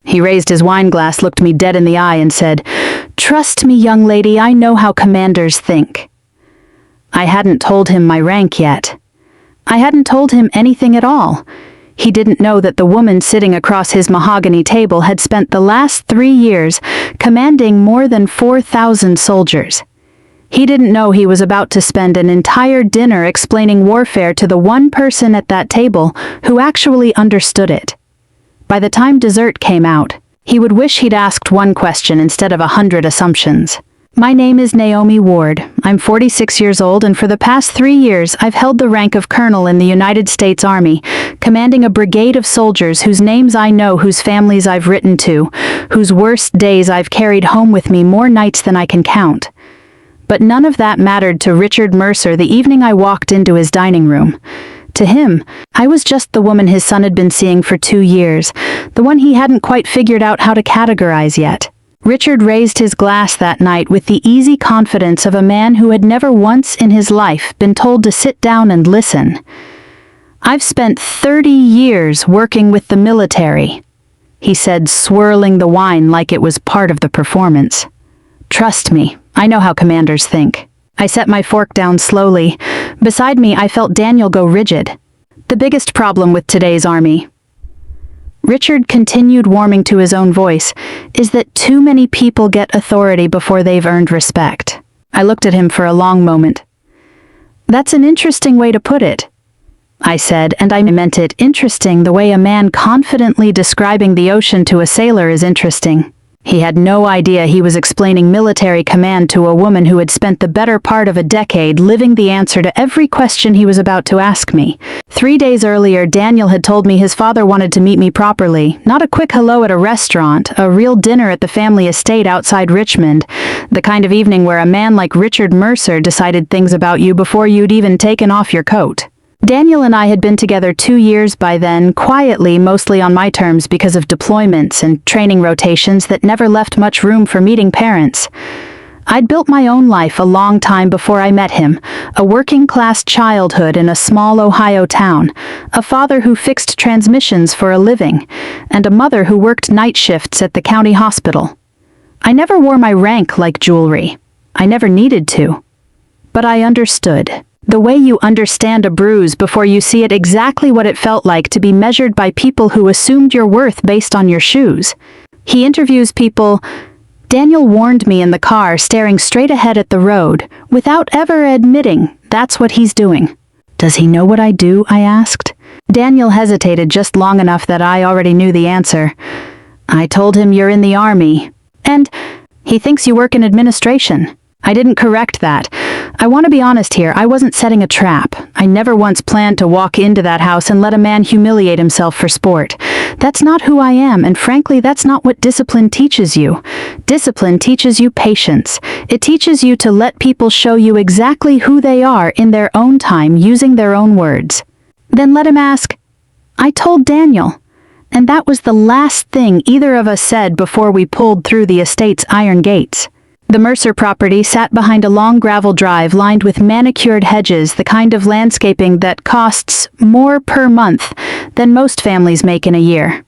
He raised his wine glass, looked me dead in the eye, and said, "Trust me, young lady, I know how commanders think." I hadn't told him my rank yet. I hadn't told him anything at all. He didn't know that the woman sitting across his mahogany table had spent the last 3 years commanding more than 4,000 soldiers. He didn't know he was about to spend an entire dinner explaining warfare to the one person at that table who actually understood it. By the time dessert came out, he would wish he'd asked one question instead of 100 assumptions. My name is Naomi Ward. I'm 46 years old, and for the past 3 years I've held the rank of colonel in the United States Army, commanding a brigade of soldiers whose names I know, whose families I've written to, whose worst days I've carried home with me more nights than I can count. But none of that mattered to Richard Mercer the evening I walked into his dining room. To him, I was just the woman his son had been seeing for 2 years, the one he hadn't quite figured out how to categorize yet. Richard raised his glass that night with the easy confidence of a man who had never once in his life been told to sit down and listen. "I've spent 30 years working with the military," he said, swirling the wine like it was part of the performance. "Trust me, I know how commanders think." I set my fork down slowly. Beside me, I felt Daniel go rigid. "The biggest problem with today's army," Richard continued, warming to his own voice, "is that too many people get authority before they've earned respect." I looked at him for a long moment. "That's an interesting way to put it," I said, and I meant it interesting the way a man confidently describing the ocean to a sailor is interesting. He had no idea he was explaining military command to a woman who had spent the better part of a decade living the answer to every question he was about to ask me. 3 days earlier, Daniel had told me his father wanted to meet me properly, not a quick hello at a restaurant, a real dinner at the family estate outside Richmond, the kind of evening where a man like Richard Mercer decided things about you before you'd even taken off your coat. Daniel and I had been together 2 years by then, quietly, mostly on my terms because of deployments and training rotations that never left much room for meeting parents. I'd built my own life a long time before I met him, a working-class childhood in a small Ohio town, a father who fixed transmissions for a living, and a mother who worked night shifts at the county hospital. I never wore my rank like jewelry. I never needed to. But I understood. The way you understand a bruise before you see it, exactly what it felt like to be measured by people who assumed your worth based on your shoes. He interviews people. Daniel warned me in the car, staring straight ahead at the road, without ever admitting that's what he's doing. "Does he know what I do?" I asked. Daniel hesitated just long enough that I already knew the answer. "I told him you're in the Army. And he thinks you work in administration." I didn't correct that. I want to be honest here, I wasn't setting a trap. I never once planned to walk into that house and let a man humiliate himself for sport. That's not who I am, and frankly, that's not what discipline teaches you. Discipline teaches you patience. It teaches you to let people show you exactly who they are in their own time, using their own words. Then let him ask. I told Daniel. And that was the last thing either of us said before we pulled through the estate's iron gates. The Mercer property sat behind a long gravel drive lined with manicured hedges, the kind of landscaping that costs more per month than most families make in a year.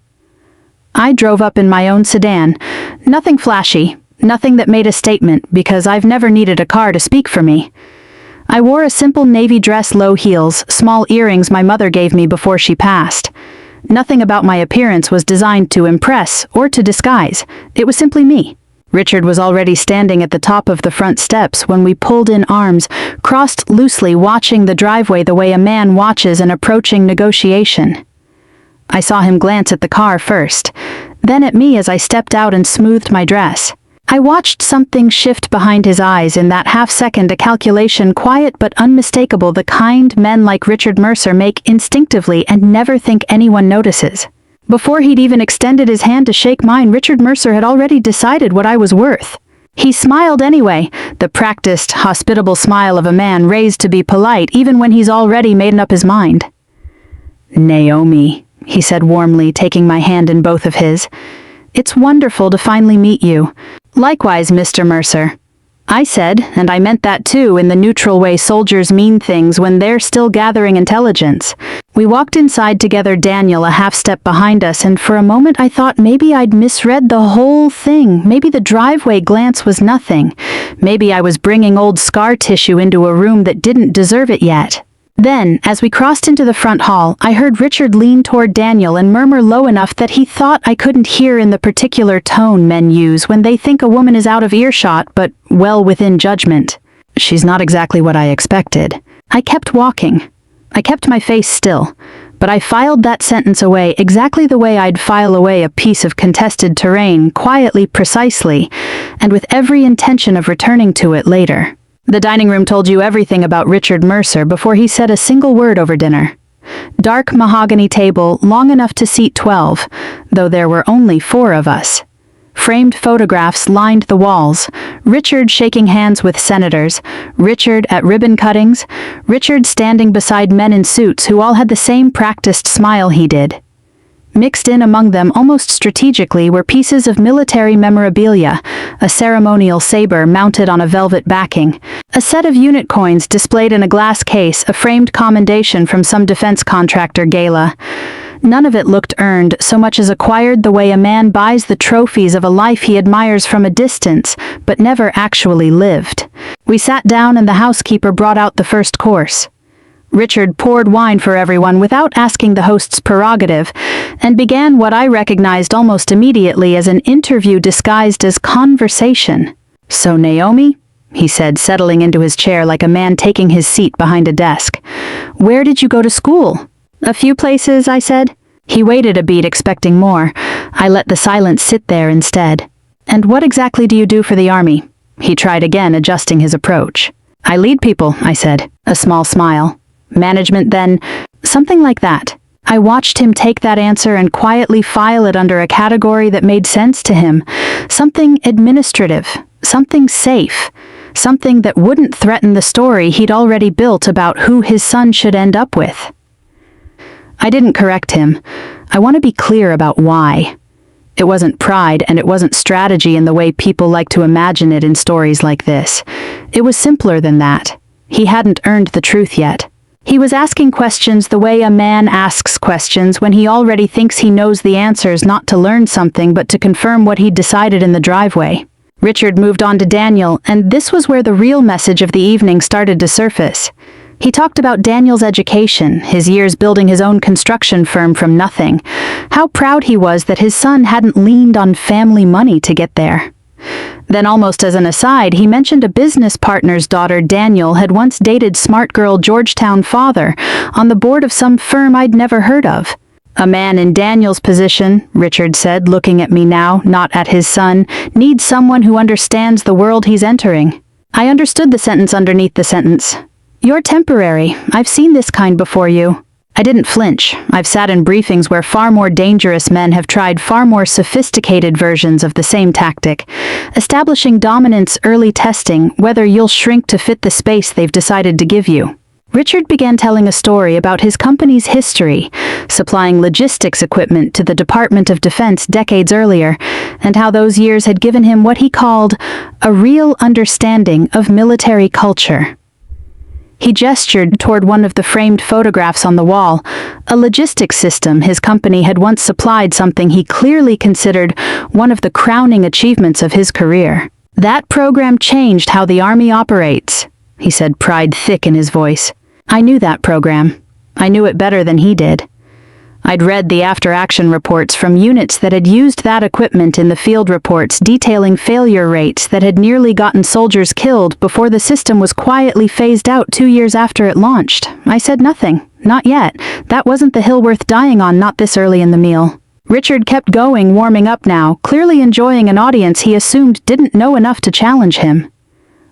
I drove up in my own sedan. Nothing flashy, nothing that made a statement, because I've never needed a car to speak for me. I wore a simple navy dress, low heels, small earrings my mother gave me before she passed. Nothing about my appearance was designed to impress or to disguise. It was simply me. Richard was already standing at the top of the front steps when we pulled in, arms crossed loosely, watching the driveway the way a man watches an approaching negotiation. I saw him glance at the car first, then at me as I stepped out and smoothed my dress. I watched something shift behind his eyes in that half-second, a calculation quiet but unmistakable, the kind men like Richard Mercer make instinctively and never think anyone notices. Before he'd even extended his hand to shake mine, Richard Mercer had already decided what I was worth. He smiled anyway, the practiced, hospitable smile of a man raised to be polite even when he's already made up his mind. "Naomi," he said warmly, taking my hand in both of his. "It's wonderful to finally meet you. Likewise, Mr. Mercer." I said, and I meant that too, in the neutral way soldiers mean things when they're still gathering intelligence. We walked inside together, Daniel a half step behind us, and for a moment I thought maybe I'd misread the whole thing. Maybe the driveway glance was nothing. Maybe I was bringing old scar tissue into a room that didn't deserve it yet. Then, as we crossed into the front hall, I heard Richard lean toward Daniel and murmur low enough that he thought I couldn't hear in the particular tone men use when they think a woman is out of earshot but well within judgment. "She's not exactly what I expected." I kept walking. I kept my face still, but I filed that sentence away exactly the way I'd file away a piece of contested terrain, quietly, precisely, and with every intention of returning to it later. The dining room told you everything about Richard Mercer before he said a single word over dinner. Dark mahogany table, long enough to seat 12, though there were only 4 of us. Framed photographs lined the walls. Richard shaking hands with senators, Richard at ribbon cuttings, Richard standing beside men in suits who all had the same practiced smile he did. Mixed in among them almost strategically were pieces of military memorabilia, a ceremonial saber mounted on a velvet backing, a set of unit coins displayed in a glass case, a framed commendation from some defense contractor gala. None of it looked earned so much as acquired the way a man buys the trophies of a life he admires from a distance, but never actually lived. We sat down and the housekeeper brought out the first course. Richard poured wine for everyone without asking the host's prerogative, and began what I recognized almost immediately as an interview disguised as conversation. "So, Naomi," he said, settling into his chair like a man taking his seat behind a desk, "where did you go to school?" "A few places," I said. He waited a beat, expecting more. I let the silence sit there instead. "And what exactly do you do for the army?" He tried again, adjusting his approach. "I lead people," I said, a small smile. "Management, then?" "Something like that." I watched him take that answer and quietly file it under a category that made sense to him. Something administrative, something safe, something that wouldn't threaten the story he'd already built about who his son should end up with. I didn't correct him. I want to be clear about why. It wasn't pride, and it wasn't strategy in the way people like to imagine it in stories like this. It was simpler than that. He hadn't earned the truth yet. He was asking questions the way a man asks questions when he already thinks he knows the answers, not to learn something but to confirm what he'd decided in the driveway. Richard moved on to Daniel, and this was where the real message of the evening started to surface. He talked about Daniel's education, his years building his own construction firm from nothing, how proud he was that his son hadn't leaned on family money to get there. Then, almost as an aside, he mentioned a business partner's daughter, Daniel, had once dated smart girl Georgetown father on the board of some firm I'd never heard of. "A man in Daniel's position," Richard said, looking at me now, not at his son, "needs someone who understands the world he's entering." I understood the sentence underneath the sentence. "You're temporary. I've seen this kind before you." I didn't flinch. I've sat in briefings where far more dangerous men have tried far more sophisticated versions of the same tactic. Establishing dominance, early testing, whether you'll shrink to fit the space they've decided to give you. Richard began telling a story about his company's history, supplying logistics equipment to the Department of Defense decades earlier, and how those years had given him what he called a real understanding of military culture. He gestured toward one of the framed photographs on the wall, a logistics system his company had once supplied, something he clearly considered one of the crowning achievements of his career. "That program changed how the Army operates," he said, pride thick in his voice. I knew that program. I knew it better than he did. I'd read the after-action reports from units that had used that equipment in the field reports detailing failure rates that had nearly gotten soldiers killed before the system was quietly phased out 2 years after it launched. I said nothing. Not yet. That wasn't the hill worth dying on, not this early in the meal. Richard kept going, warming up now, clearly enjoying an audience he assumed didn't know enough to challenge him.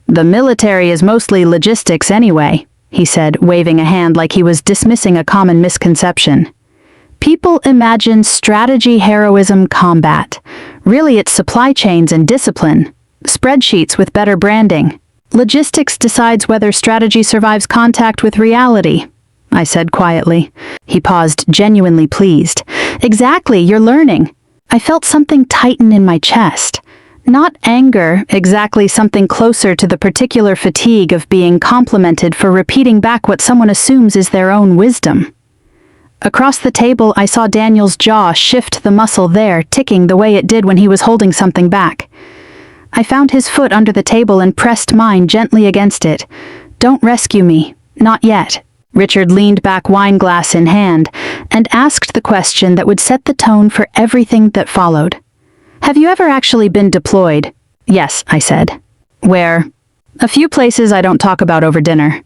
"The military is mostly logistics anyway," he said, waving a hand like he was dismissing a common misconception. "People imagine strategy, heroism, combat. Really, it's supply chains and discipline. Spreadsheets with better branding. Logistics decides whether strategy survives contact with reality," I said quietly. He paused, genuinely pleased. "Exactly, you're learning." I felt something tighten in my chest. Not anger, exactly, something closer to the particular fatigue of being complimented for repeating back what someone assumes is their own wisdom. Across the table, I saw Daniel's jaw shift, the muscle there ticking the way it did when he was holding something back. I found his foot under the table and pressed mine gently against it. "Don't rescue me. Not yet." Richard leaned back, wine glass in hand, and asked the question that would set the tone for everything that followed. "Have you ever actually been deployed?" "Yes," I said. "Where?" "A few places I don't talk about over dinner."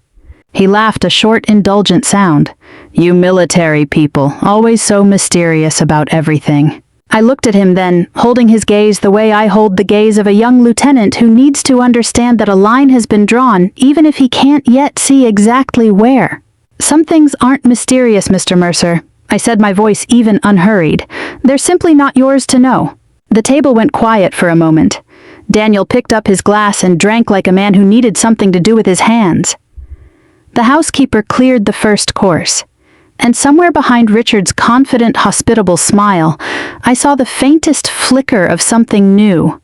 He laughed, a short, indulgent sound. "You military people, always so mysterious about everything." I looked at him then, holding his gaze the way I hold the gaze of a young lieutenant who needs to understand that a line has been drawn, even if he can't yet see exactly where. "Some things aren't mysterious, Mr. Mercer," I said, my voice even unhurried. "They're simply not yours to know." The table went quiet for a moment. Daniel picked up his glass and drank like a man who needed something to do with his hands. The housekeeper cleared the first course, and somewhere behind Richard's confident, hospitable smile, I saw the faintest flicker of something new.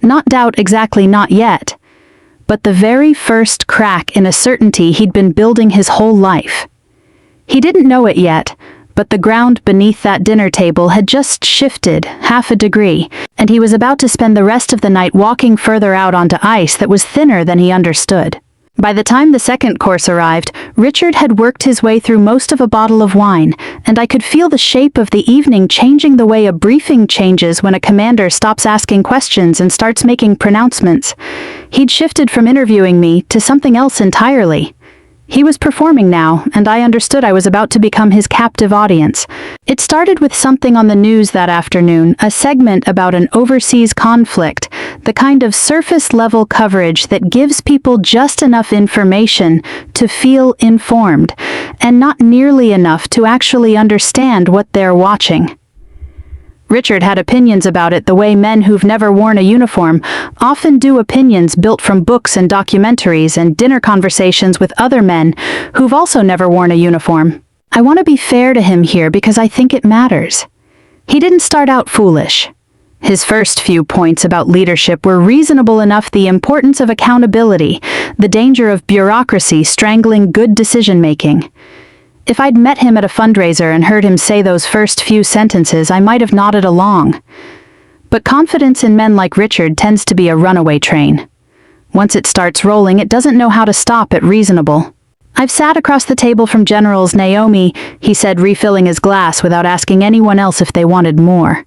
Not doubt, exactly, not yet, but the very first crack in a certainty he'd been building his whole life. He didn't know it yet, but the ground beneath that dinner table had just shifted half a degree, and he was about to spend the rest of the night walking further out onto ice that was thinner than he understood. By the time the second course arrived, Richard had worked his way through most of a bottle of wine, and I could feel the shape of the evening changing the way a briefing changes when a commander stops asking questions and starts making pronouncements. He'd shifted from interviewing me to something else entirely. He was performing now, and I understood I was about to become his captive audience. It started with something on the news that afternoon, a segment about an overseas conflict, the kind of surface-level coverage that gives people just enough information to feel informed, and not nearly enough to actually understand what they're watching. Richard had opinions about it the way men who've never worn a uniform often do, opinions built from books and documentaries and dinner conversations with other men who've also never worn a uniform. I want to be fair to him here because I think it matters. He didn't start out foolish. His first few points about leadership were reasonable enough: the importance of accountability, the danger of bureaucracy strangling good decision-making. If I'd met him at a fundraiser and heard him say those first few sentences, I might have nodded along. But confidence in men like Richard tends to be a runaway train. Once it starts rolling, it doesn't know how to stop at reasonable. "I've sat across the table from Generals Naomi," he said, refilling his glass without asking anyone else if they wanted more.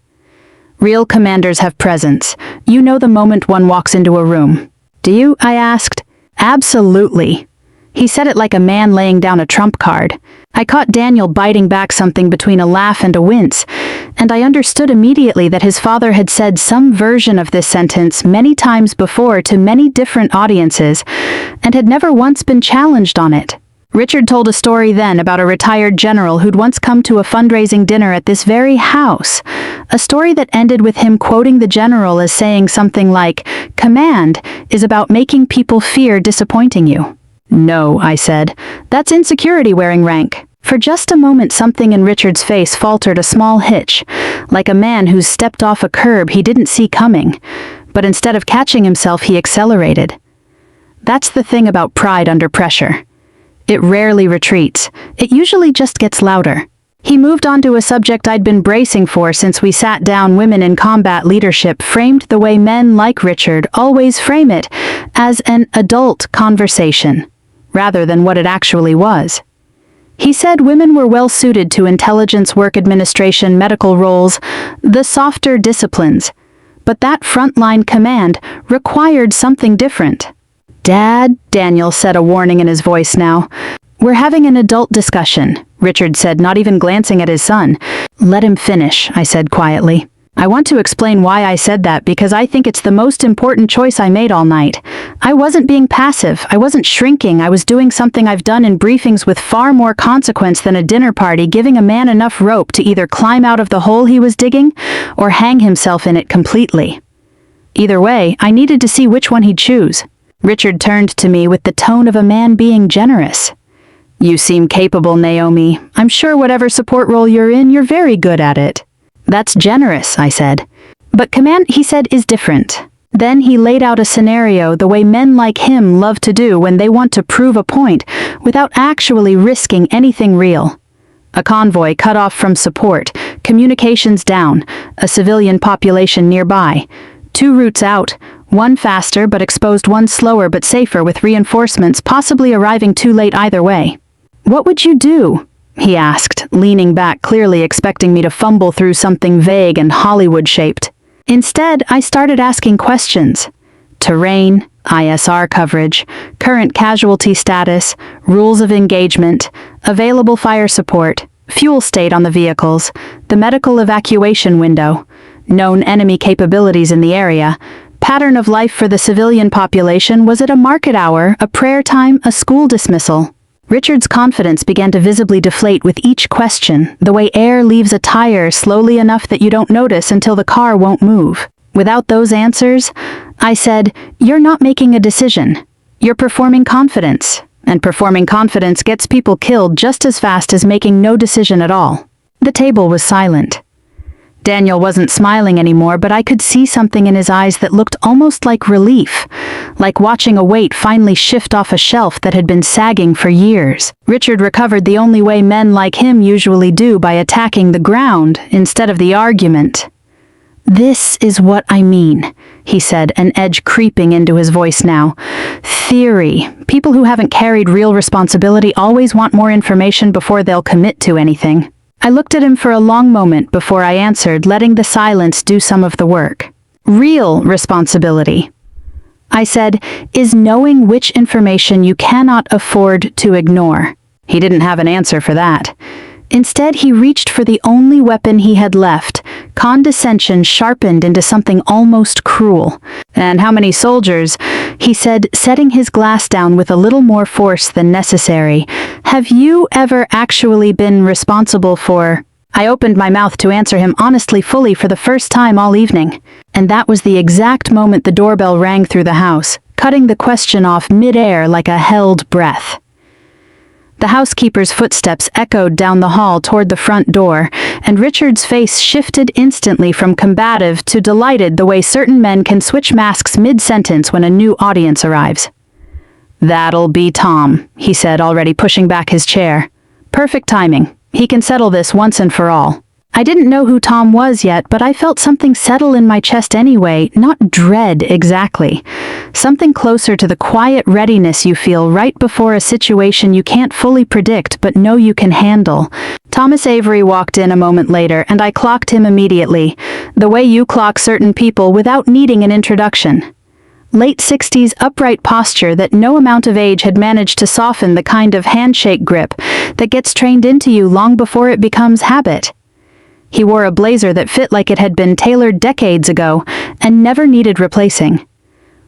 "Real commanders have presence. You know the moment one walks into a room." "Do you?" I asked. "Absolutely." He said it like a man laying down a trump card. I caught Daniel biting back something between a laugh and a wince, and I understood immediately that his father had said some version of this sentence many times before to many different audiences, and had never once been challenged on it. Richard told a story then about a retired general who'd once come to a fundraising dinner at this very house, a story that ended with him quoting the general as saying something like, "Command is about making people fear disappointing you." "No," I said. "That's insecurity wearing rank." For just a moment something in Richard's face faltered, a small hitch, like a man who's stepped off a curb he didn't see coming, but instead of catching himself he accelerated. That's the thing about pride under pressure. It rarely retreats. It usually just gets louder. He moved on to a subject I'd been bracing for since we sat down: women in combat leadership, framed the way men like Richard always frame it, as an adult conversation, rather than what it actually was. He said women were well suited to intelligence, work administration, medical roles, the softer disciplines, but that frontline command required something different. "Dad," Daniel said, a warning in his voice now. "We're having an adult discussion," Richard said, not even glancing at his son. "Let him finish," I said quietly. I want to explain why I said that because I think it's the most important choice I made all night. I wasn't being passive. I wasn't shrinking. I was doing something I've done in briefings with far more consequence than a dinner party, giving a man enough rope to either climb out of the hole he was digging or hang himself in it completely. Either way, I needed to see which one he'd choose. Richard turned to me with the tone of a man being generous. "You seem capable, Naomi. I'm sure whatever support role you're in, you're very good at it." "That's generous," I said. "But command," he said, "is different. Then he laid out a scenario the way men like him love to do when they want to prove a point without actually risking anything real. A convoy cut off from support, communications down, a civilian population nearby. 2 routes out, one faster but exposed, one slower but safer with reinforcements possibly arriving too late either way. "What would you do?" he asked, leaning back, clearly expecting me to fumble through something vague and Hollywood-shaped. Instead, I started asking questions. Terrain, ISR coverage, current casualty status, rules of engagement, available fire support, fuel state on the vehicles, the medical evacuation window, known enemy capabilities in the area, pattern of life for the civilian population. Was it a market hour, a prayer time, a school dismissal? Richard's confidence began to visibly deflate with each question, the way air leaves a tire slowly enough that you don't notice until the car won't move. Without those answers, I said, "You're not making a decision. You're performing confidence, and performing confidence gets people killed just as fast as making no decision at all." The table was silent. Daniel wasn't smiling anymore, but I could see something in his eyes that looked almost like relief, like watching a weight finally shift off a shelf that had been sagging for years. Richard recovered the only way men like him usually do, by attacking the ground instead of the argument. "This is what I mean," he said, an edge creeping into his voice now. "Theory. People who haven't carried real responsibility always want more information before they'll commit to anything." I looked at him for a long moment before I answered, letting the silence do some of the work. "Real responsibility," I said, "is knowing which information you cannot afford to ignore." He didn't have an answer for that. Instead, he reached for the only weapon he had left, condescension sharpened into something almost cruel. "And how many soldiers," he said, setting his glass down with a little more force than necessary, "have you ever actually been responsible for?" I opened my mouth to answer him honestly, fully, for the first time all evening. And that was the exact moment the doorbell rang through the house, cutting the question off mid-air like a held breath. The housekeeper's footsteps echoed down the hall toward the front door, and Richard's face shifted instantly from combative to delighted, the way certain men can switch masks mid-sentence when a new audience arrives. "That'll be Tom," he said, already pushing back his chair. "Perfect timing. He can settle this once and for all." I didn't know who Tom was yet, but I felt something settle in my chest anyway, not dread exactly. Something closer to the quiet readiness you feel right before a situation you can't fully predict but know you can handle. Thomas Avery walked in a moment later, and I clocked him immediately, the way you clock certain people without needing an introduction. Late 60s upright posture that no amount of age had managed to soften, the kind of handshake grip that gets trained into you long before it becomes habit. He wore a blazer that fit like it had been tailored decades ago and never needed replacing.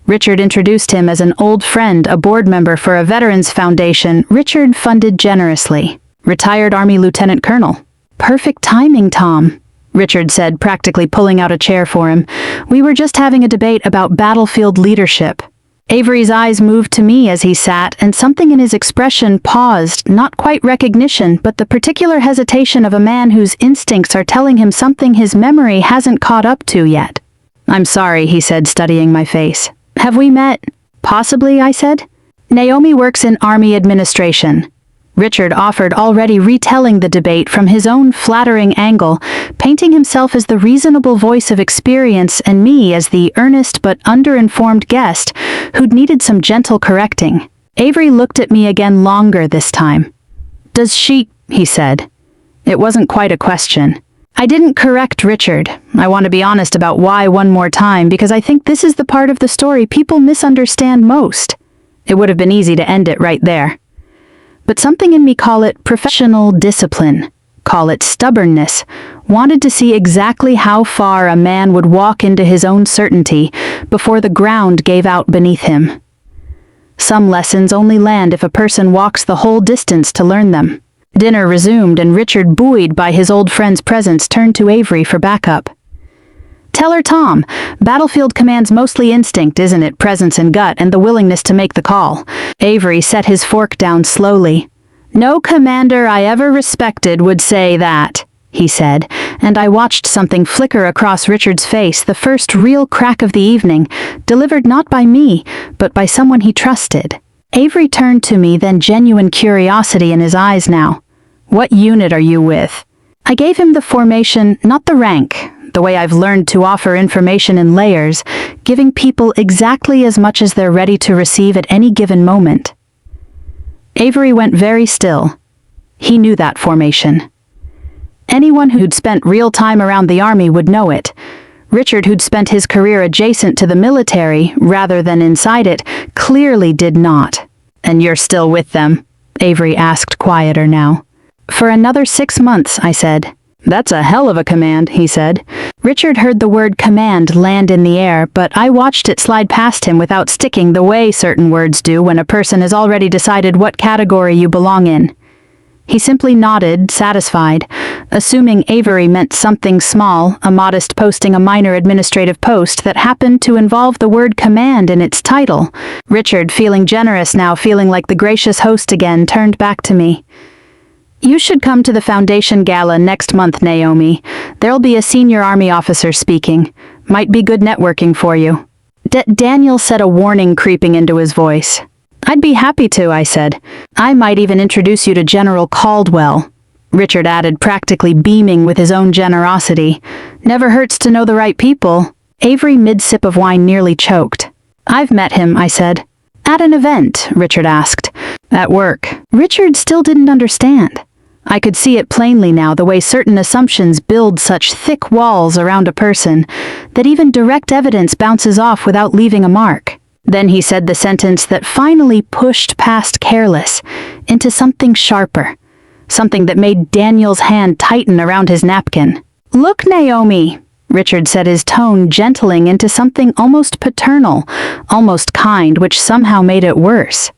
Richard introduced him as an old friend, a board member for a veterans foundation Richard funded generously. Retired Army Lieutenant Colonel. "Perfect timing, Tom," Richard said, practically pulling out a chair for him. "We were just having a debate about battlefield leadership." Avery's eyes moved to me as he sat, and something in his expression paused, not quite recognition, but the particular hesitation of a man whose instincts are telling him something his memory hasn't caught up to yet. "I'm sorry," he said, studying my face. "Have we met?" "Possibly," I said. "Naomi works in Army administration." Richard offered, already retelling the debate from his own flattering angle, painting himself as the reasonable voice of experience and me as the earnest but underinformed guest who'd needed some gentle correcting. Avery looked at me again longer this time. "Does she?" he said. It wasn't quite a question. I didn't correct Richard. I want to be honest about why one more time, because I think this is the part of the story people misunderstand most. It would have been easy to end it right there. But something in me, call it professional discipline, call it stubbornness, wanted to see exactly how far a man would walk into his own certainty before the ground gave out beneath him. Some lessons only land if a person walks the whole distance to learn them. Dinner resumed, and Richard, buoyed by his old friend's presence, turned to Avery for backup. "Tell her, Tom, battlefield command's mostly instinct, isn't it? Presence and gut, and the willingness to make the call." Avery set his fork down slowly. "No commander I ever respected would say that," he said, and I watched something flicker across Richard's face, the first real crack of the evening, delivered not by me, but by someone he trusted. Avery turned to me, then genuine curiosity in his eyes now. "What unit are you with?" I gave him the formation, not the rank, the way I've learned to offer information in layers, giving people exactly as much as they're ready to receive at any given moment. Avery went very still. He knew that formation. Anyone who'd spent real time around the army would know it. Richard, who'd spent his career adjacent to the military, rather than inside it, clearly did not. "And you're still with them?" Avery asked, quieter now. "For another 6 months," I said. "That's a hell of a command," he said. Richard heard the word command land in the air, but I watched it slide past him without sticking the way certain words do when a person has already decided what category you belong in. He simply nodded, satisfied, assuming Avery meant something small, a modest posting, a minor administrative post that happened to involve the word command in its title. Richard, feeling generous now, feeling like the gracious host again, turned back to me. "You should come to the Foundation Gala next month, Naomi. There'll be a senior Army officer speaking. Might be good networking for you." Daniel said, a warning creeping into his voice. "I'd be happy to," I said. "I might even introduce you to General Caldwell," Richard added, practically beaming with his own generosity. "Never hurts to know the right people." Avery, mid-sip of wine, nearly choked. "I've met him," I said. "At an event?" Richard asked. "At work." Richard still didn't understand. I could see it plainly now, the way certain assumptions build such thick walls around a person that even direct evidence bounces off without leaving a mark. Then he said the sentence that finally pushed past careless into something sharper, something that made Daniel's hand tighten around his napkin. "Look, Naomi," Richard said, his tone gentling into something almost paternal, almost kind, which somehow made it worse.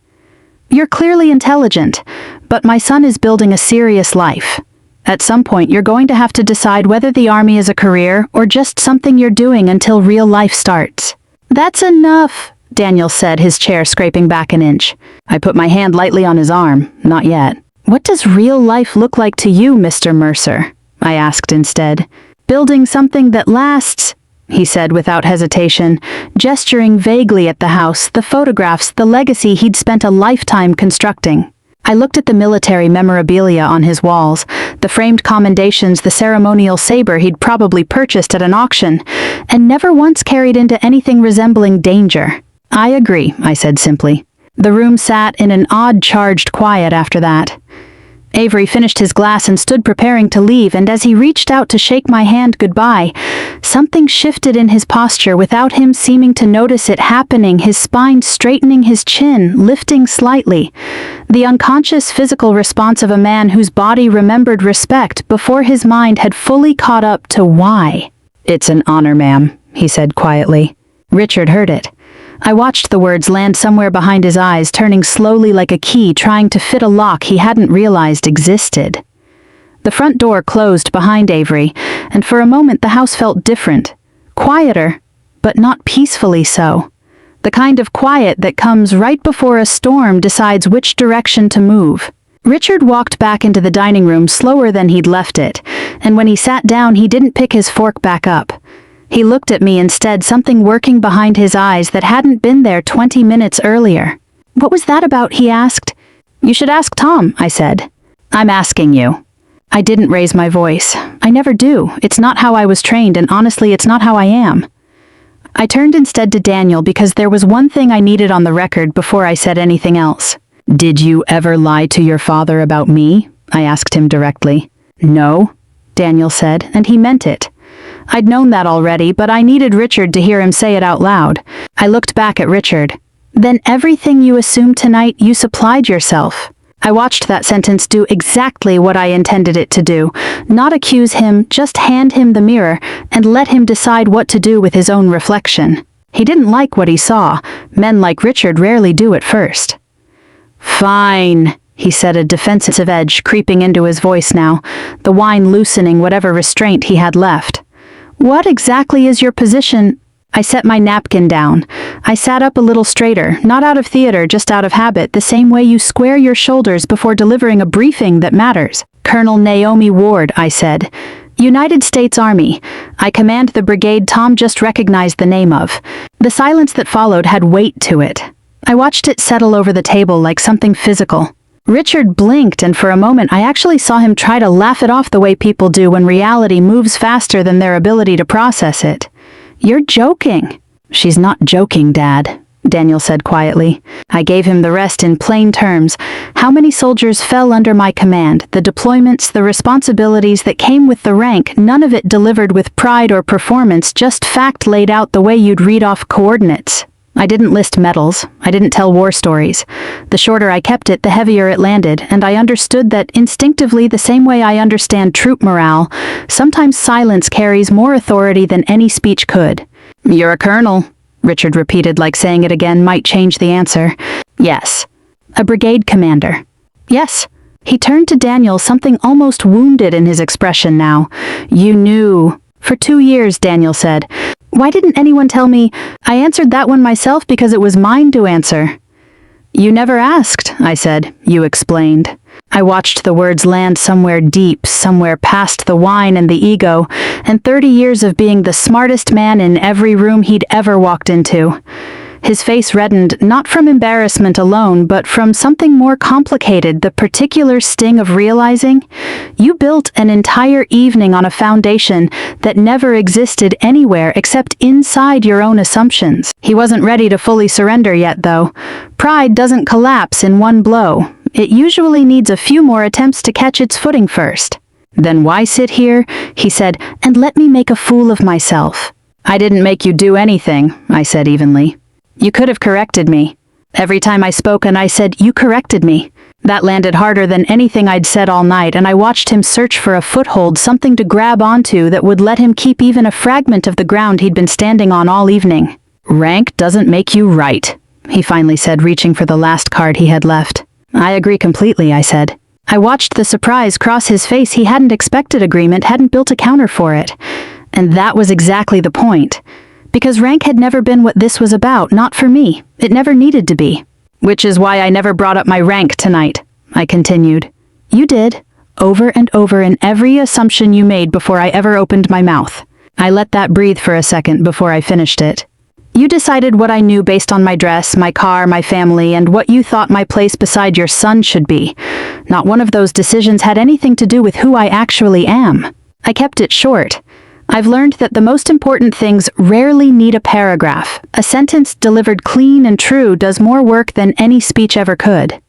"You're clearly intelligent, but my son is building a serious life. At some point, you're going to have to decide whether the army is a career or just something you're doing until real life starts." "That's enough," Daniel said, his chair scraping back an inch. I put my hand lightly on his arm. "Not yet." "What does real life look like to you, Mr. Mercer?" I asked instead. "Building something that lasts," he said without hesitation, gesturing vaguely at the house, the photographs, the legacy he'd spent a lifetime constructing. I looked at the military memorabilia on his walls, the framed commendations, the ceremonial saber he'd probably purchased at an auction, and never once carried into anything resembling danger. "I agree," I said simply. The room sat in an odd, charged quiet after that. Avery finished his glass and stood preparing to leave, and as he reached out to shake my hand goodbye, something shifted in his posture without him seeming to notice it happening, his spine straightening, his chin lifting slightly. The unconscious physical response of a man whose body remembered respect before his mind had fully caught up to why. "It's an honor, ma'am," he said quietly. Richard heard it. I watched the words land somewhere behind his eyes, turning slowly like a key, trying to fit a lock he hadn't realized existed. The front door closed behind Avery, and for a moment the house felt different. Quieter, but not peacefully so. The kind of quiet that comes right before a storm decides which direction to move. Richard walked back into the dining room slower than he'd left it, and when he sat down he didn't pick his fork back up. He looked at me instead, something working behind his eyes that hadn't been there 20 minutes earlier. "What was that about?" he asked. "You should ask Tom," I said. "I'm asking you." I didn't raise my voice. I never do. It's not how I was trained, and honestly, it's not how I am. I turned instead to Daniel because there was one thing I needed on the record before I said anything else. "Did you ever lie to your father about me?" I asked him directly. "No," Daniel said, and he meant it. I'd known that already, but I needed Richard to hear him say it out loud. I looked back at Richard. "Then everything you assumed tonight, you supplied yourself." I watched that sentence do exactly what I intended it to do. Not accuse him, just hand him the mirror and let him decide what to do with his own reflection. He didn't like what he saw. Men like Richard rarely do at first. "Fine," he said, a defensive edge creeping into his voice now, the wine loosening whatever restraint he had left. "What exactly is your position?" I set my napkin down. I sat up a little straighter, not out of theater, just out of habit, the same way you square your shoulders before delivering a briefing that matters. "Colonel Naomi Ward," I said. United States Army. I command the brigade Tom just recognized the name of. The silence that followed had weight to it. I watched it settle over the table like something physical. Richard blinked, and for a moment I actually saw him try to laugh it off the way people do when reality moves faster than their ability to process it. "You're joking." "She's not joking, Dad," Daniel said quietly. I gave him the rest in plain terms. How many soldiers fell under my command, the deployments, the responsibilities that came with the rank, none of it delivered with pride or performance, just fact laid out the way you'd read off coordinates. I didn't list medals. I didn't tell war stories. The shorter I kept it, the heavier it landed, and I understood that instinctively, the same way I understand troop morale, sometimes silence carries more authority than any speech could. "You're a colonel," Richard repeated, like saying it again might change the answer. "Yes." "A brigade commander." "Yes." He turned to Daniel, something almost wounded in his expression now. "You knew." "For 2 years," Daniel said. "Why didn't anyone tell me?" "I answered that one myself because it was mine to answer." "You never asked," I said. "You explained." I watched the words land somewhere deep, somewhere past the wine and the ego, and 30 years of being the smartest man in every room he'd ever walked into. His face reddened, not from embarrassment alone, but from something more complicated, the particular sting of realizing you built an entire evening on a foundation that never existed anywhere except inside your own assumptions. He wasn't ready to fully surrender yet, though. Pride doesn't collapse in one blow. It usually needs a few more attempts to catch its footing first. "Then why sit here," he said, "and let me make a fool of myself?" "I didn't make you do anything," I said evenly. "You could have corrected me." Every time I spoke and I said, "You corrected me." That landed harder than anything I'd said all night, and I watched him search for a foothold, something to grab onto that would let him keep even a fragment of the ground he'd been standing on all evening. "Rank doesn't make you right," he finally said, reaching for the last card he had left. "I agree completely," I said. I watched the surprise cross his face. He hadn't expected agreement, hadn't built a counter for it. And that was exactly the point. Because rank had never been what this was about, not for me. It never needed to be. "Which is why I never brought up my rank tonight," I continued. "You did, over and over in every assumption you made before I ever opened my mouth." I let that breathe for a second before I finished it. "You decided what I knew based on my dress, my car, my family, and what you thought my place beside your son should be. Not one of those decisions had anything to do with who I actually am." I kept it short. I've learned that the most important things rarely need a paragraph. A sentence delivered clean and true does more work than any speech ever could.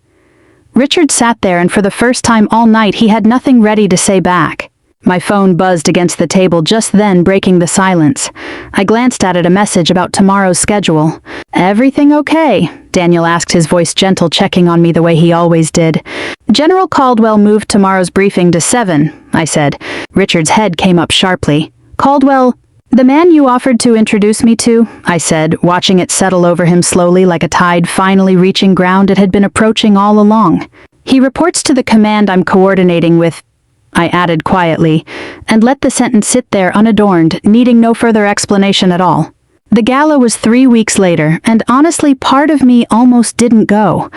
Richard sat there, and for the first time all night he had nothing ready to say back. My phone buzzed against the table just then, breaking the silence. I glanced at it, a message about tomorrow's schedule. "Everything okay?" Daniel asked, his voice gentle, checking on me the way he always did. "General Caldwell moved tomorrow's briefing to 7, I said. Richard's head came up sharply. "Caldwell, the man you offered to introduce me to," I said, watching it settle over him slowly like a tide finally reaching ground it had been approaching all along. "He reports to the command I'm coordinating with," I added quietly, and let the sentence sit there unadorned, needing no further explanation at all. The gala was 3 weeks later, and honestly part of me almost didn't go.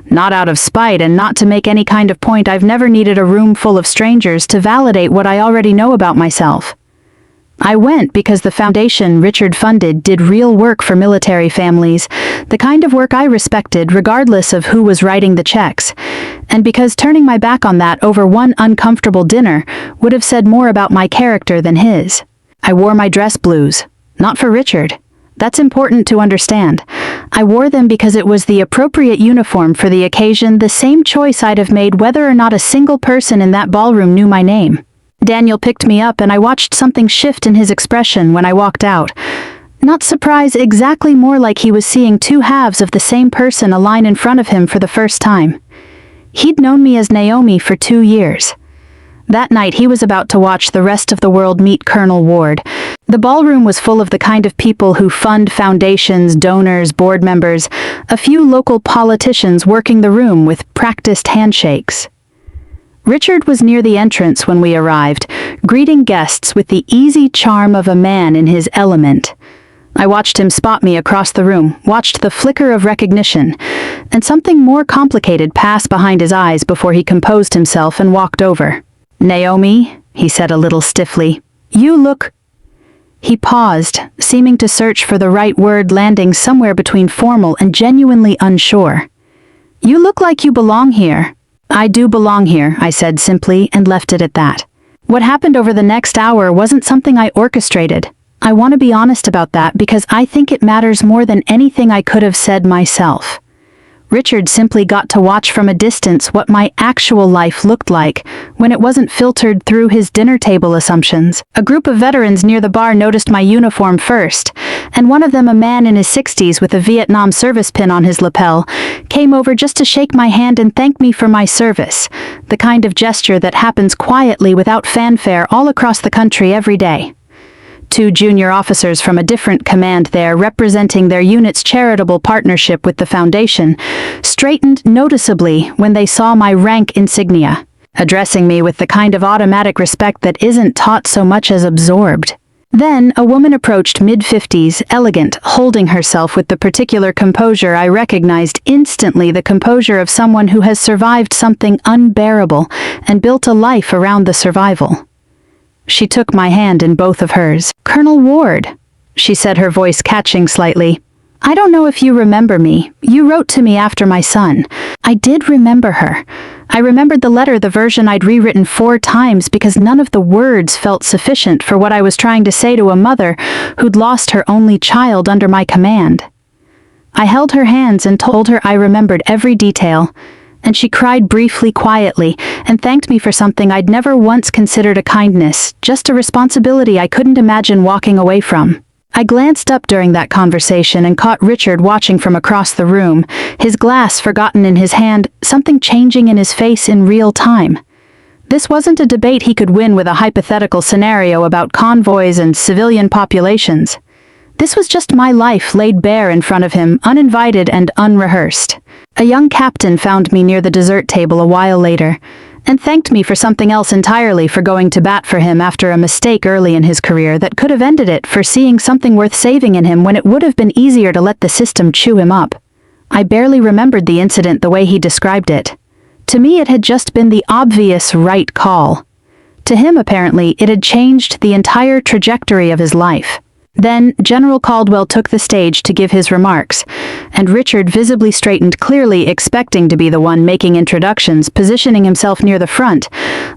Not out of spite and not to make any kind of point. I've never needed a room full of strangers to validate what I already know about myself. I went because the foundation Richard funded did real work for military families, the kind of work I respected regardless of who was writing the checks, and because turning my back on that over one uncomfortable dinner would have said more about my character than his. I wore my dress blues, not for Richard. That's important to understand. I wore them because it was the appropriate uniform for the occasion, the same choice I'd have made whether or not a single person in that ballroom knew my name. Daniel picked me up, and I watched something shift in his expression when I walked out. Not surprise, exactly more like he was seeing two halves of the same person align in front of him for the first time. He'd known me as Naomi for 2 years. That night he was about to watch the rest of the world meet Colonel Ward. The ballroom was full of the kind of people who fund foundations, donors, board members, a few local politicians working the room with practiced handshakes. Richard was near the entrance when we arrived, greeting guests with the easy charm of a man in his element. I watched him spot me across the room, watched the flicker of recognition, and something more complicated pass behind his eyes before he composed himself and walked over. "Naomi," he said a little stiffly, "you look—" He paused, seeming to search for the right word, landing somewhere between formal and genuinely unsure. "You look like you belong here." "I do belong here," I said simply, and left it at that. What happened over the next hour wasn't something I orchestrated. I want to be honest about that because I think it matters more than anything I could have said myself. Richard simply got to watch from a distance what my actual life looked like when it wasn't filtered through his dinner table assumptions. A group of veterans near the bar noticed my uniform first, and one of them, a man in his 60s with a Vietnam service pin on his lapel, came over just to shake my hand and thank me for my service, the kind of gesture that happens quietly without fanfare all across the country every day. Two junior officers from a different command there, representing their unit's charitable partnership with the Foundation, straightened noticeably when they saw my rank insignia, addressing me with the kind of automatic respect that isn't taught so much as absorbed. Then a woman approached, mid-50s, elegant, holding herself with the particular composure I recognized instantly, the composure of someone who has survived something unbearable and built a life around the survival. She took my hand in both of hers. "Colonel Ward," she said, her voice catching slightly. "I don't know if you remember me. You wrote to me after my son." I did remember her. I remembered the letter, the version I'd rewritten 4 times because none of the words felt sufficient for what I was trying to say to a mother who'd lost her only child under my command. I held her hands and told her I remembered every detail, and she cried briefly, quietly, and thanked me for something I'd never once considered a kindness, just a responsibility I couldn't imagine walking away from. I glanced up during that conversation and caught Richard watching from across the room, his glass forgotten in his hand, something changing in his face in real time. This wasn't a debate he could win with a hypothetical scenario about convoys and civilian populations. This was just my life laid bare in front of him, uninvited and unrehearsed. A young captain found me near the dessert table a while later, and thanked me for something else entirely, for going to bat for him after a mistake early in his career that could have ended it, for seeing something worth saving in him when it would have been easier to let the system chew him up. I barely remembered the incident the way he described it. To me it had just been the obvious right call. To him, apparently, it had changed the entire trajectory of his life. Then General Caldwell took the stage to give his remarks, and Richard visibly straightened, clearly expecting to be the one making introductions, positioning himself near the front,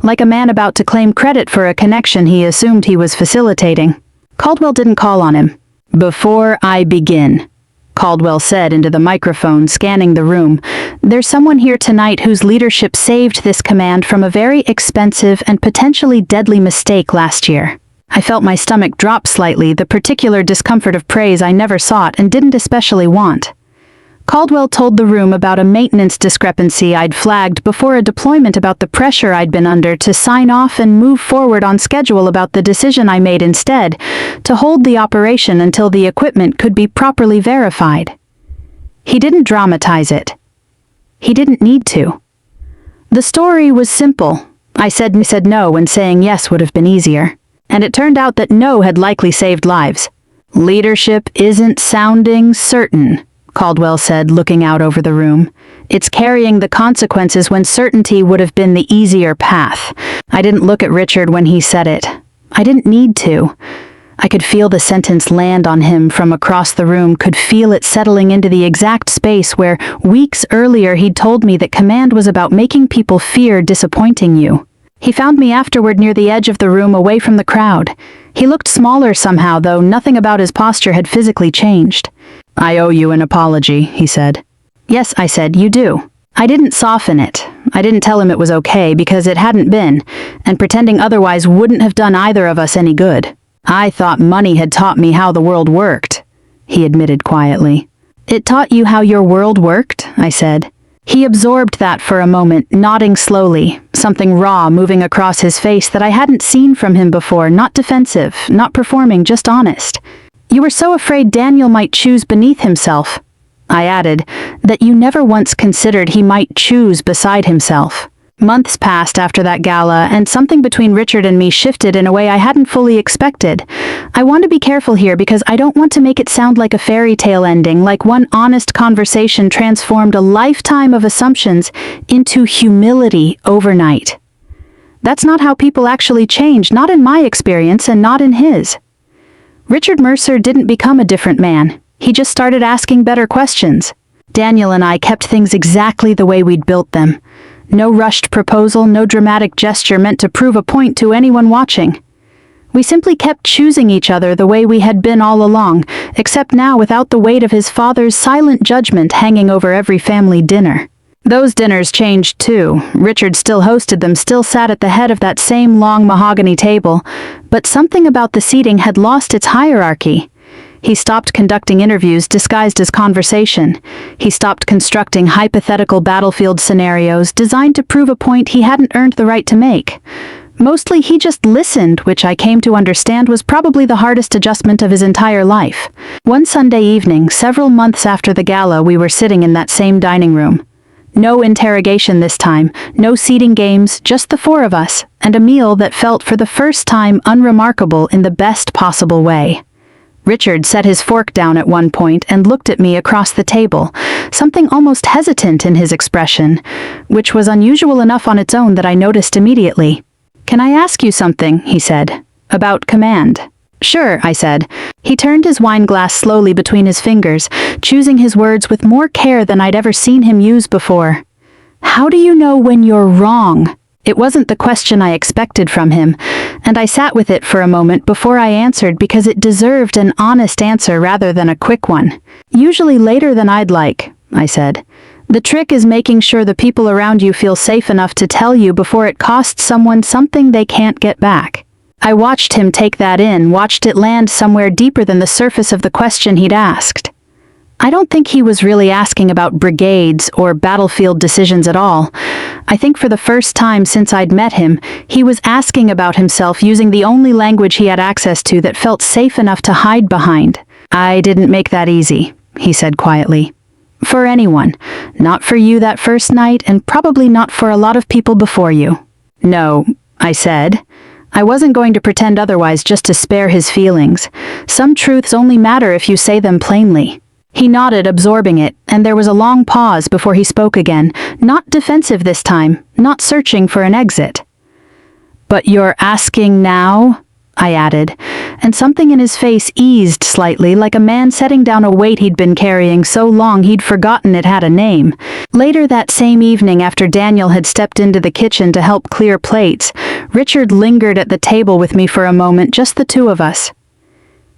like a man about to claim credit for a connection he assumed he was facilitating. Caldwell didn't call on him. "Before I begin," Caldwell said into the microphone, scanning the room, "there's someone here tonight whose leadership saved this command from a very expensive and potentially deadly mistake last year." I felt my stomach drop slightly, the particular discomfort of praise I never sought and didn't especially want. Caldwell told the room about a maintenance discrepancy I'd flagged before a deployment, about the pressure I'd been under to sign off and move forward on schedule, about the decision I made instead to hold the operation until the equipment could be properly verified. He didn't dramatize it. He didn't need to. The story was simple. I said no when saying yes would have been easier. And it turned out that no had likely saved lives. "Leadership isn't sounding certain," Caldwell said, looking out over the room. "It's carrying the consequences when certainty would have been the easier path." I didn't look at Richard when he said it. I didn't need to. I could feel the sentence land on him from across the room, could feel it settling into the exact space where, weeks earlier, he'd told me that command was about making people fear disappointing you. He found me afterward near the edge of the room, away from the crowd. He looked smaller somehow, though nothing about his posture had physically changed. "I owe you an apology," he said. "Yes," I said, "you do." I didn't soften it. I didn't tell him it was okay, because it hadn't been, and pretending otherwise wouldn't have done either of us any good. "I thought money had taught me how the world worked," he admitted quietly. "It taught you how your world worked?" I said. He absorbed that for a moment, nodding slowly, something raw moving across his face that I hadn't seen from him before, not defensive, not performing, just honest. "You were so afraid Daniel might choose beneath himself," I added, "that you never once considered he might choose beside himself." Months passed after that gala, and something between Richard and me shifted in a way I hadn't fully expected. I want to be careful here because I don't want to make it sound like a fairy tale ending, like one honest conversation transformed a lifetime of assumptions into humility overnight. That's not how people actually change, not in my experience and not in his. Richard Mercer didn't become a different man. He just started asking better questions. Daniel and I kept things exactly the way we'd built them. No rushed proposal, no dramatic gesture meant to prove a point to anyone watching. We simply kept choosing each other the way we had been all along, except now without the weight of his father's silent judgment hanging over every family dinner. Those dinners changed too. Richard still hosted them, still sat at the head of that same long mahogany table, but something about the seating had lost its hierarchy. He stopped conducting interviews disguised as conversation. He stopped constructing hypothetical battlefield scenarios designed to prove a point he hadn't earned the right to make. Mostly he just listened, which I came to understand was probably the hardest adjustment of his entire life. One Sunday evening, several months after the gala, we were sitting in that same dining room. No interrogation this time, no seating games, just the four of us, and a meal that felt for the first time unremarkable in the best possible way. Richard set his fork down at one point and looked at me across the table, something almost hesitant in his expression, which was unusual enough on its own that I noticed immediately. "Can I ask you something?" he said. "About command." "Sure," I said. He turned his wine glass slowly between his fingers, choosing his words with more care than I'd ever seen him use before. "How do you know when you're wrong?" It wasn't the question I expected from him, and I sat with it for a moment before I answered because it deserved an honest answer rather than a quick one. "Usually later than I'd like," I said. "The trick is making sure the people around you feel safe enough to tell you before it costs someone something they can't get back." I watched him take that in, watched it land somewhere deeper than the surface of the question he'd asked. I don't think he was really asking about brigades or battlefield decisions at all. I think for the first time since I'd met him, he was asking about himself using the only language he had access to that felt safe enough to hide behind. "I didn't make that easy," he said quietly. "For anyone. Not for you that first night, and probably not for a lot of people before you." "No," I said. I wasn't going to pretend otherwise just to spare his feelings. Some truths only matter if you say them plainly. He nodded, absorbing it, and there was a long pause before he spoke again, not defensive this time, not searching for an exit. "But you're asking now?" I added, and something in his face eased slightly, like a man setting down a weight he'd been carrying so long he'd forgotten it had a name. Later that same evening, after Daniel had stepped into the kitchen to help clear plates, Richard lingered at the table with me for a moment, just the two of us.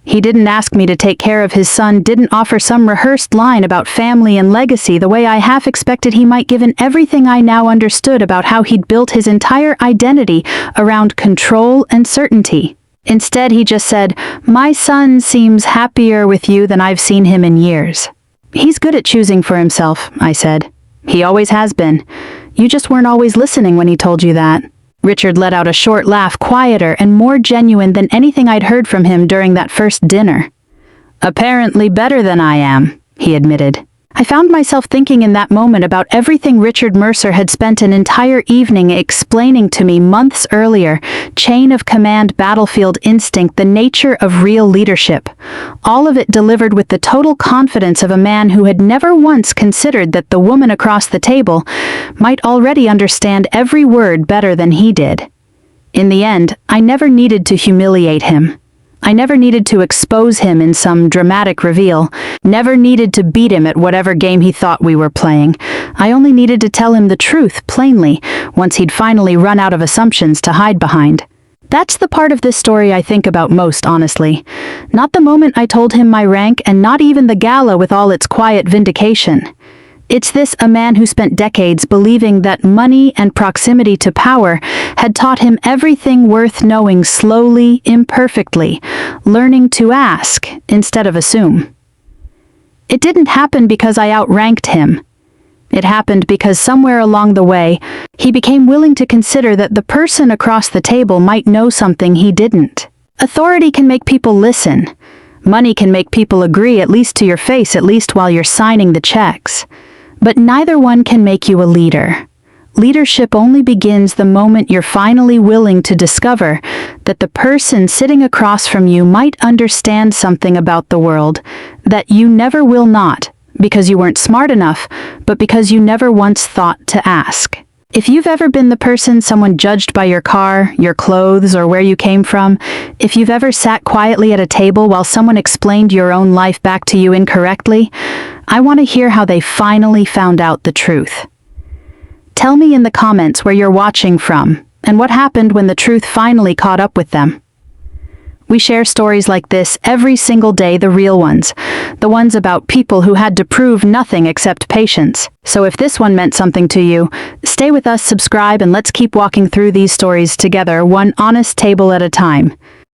He didn't ask me to take care of his son, didn't offer some rehearsed line about family and legacy the way I half expected he might, given everything I now understood about how he'd built his entire identity around control and certainty. Instead, he just said, "My son seems happier with you than I've seen him in years." "He's good at choosing for himself," I said. "He always has been. You just weren't always listening when he told you that." Richard let out a short laugh, quieter and more genuine than anything I'd heard from him during that first dinner. "Apparently better than I am," he admitted. I found myself thinking in that moment about everything Richard Mercer had spent an entire evening explaining to me months earlier: chain of command, battlefield instinct, the nature of real leadership. All of it delivered with the total confidence of a man who had never once considered that the woman across the table might already understand every word better than he did. In the end, I never needed to humiliate him. I never needed to expose him in some dramatic reveal, never needed to beat him at whatever game he thought we were playing. I only needed to tell him the truth, plainly, once he'd finally run out of assumptions to hide behind. That's the part of this story I think about most, honestly. Not the moment I told him my rank, and not even the gala with all its quiet vindication. It's this: a man who spent decades believing that money and proximity to power had taught him everything worth knowing, slowly, imperfectly, learning to ask instead of assume. It didn't happen because I outranked him. It happened because somewhere along the way, he became willing to consider that the person across the table might know something he didn't. Authority can make people listen. Money can make people agree, at least to your face, at least while you're signing the checks. But neither one can make you a leader. Leadership only begins the moment you're finally willing to discover that the person sitting across from you might understand something about the world that you never will, not because you weren't smart enough, but because you never once thought to ask. If you've ever been the person someone judged by your car, your clothes, or where you came from, if you've ever sat quietly at a table while someone explained your own life back to you incorrectly, I want to hear how they finally found out the truth. Tell me in the comments where you're watching from, and what happened when the truth finally caught up with them. We share stories like this every single day, the real ones, the ones about people who had to prove nothing except patience. So if this one meant something to you, stay with us, subscribe, and let's keep walking through these stories together, one honest table at a time.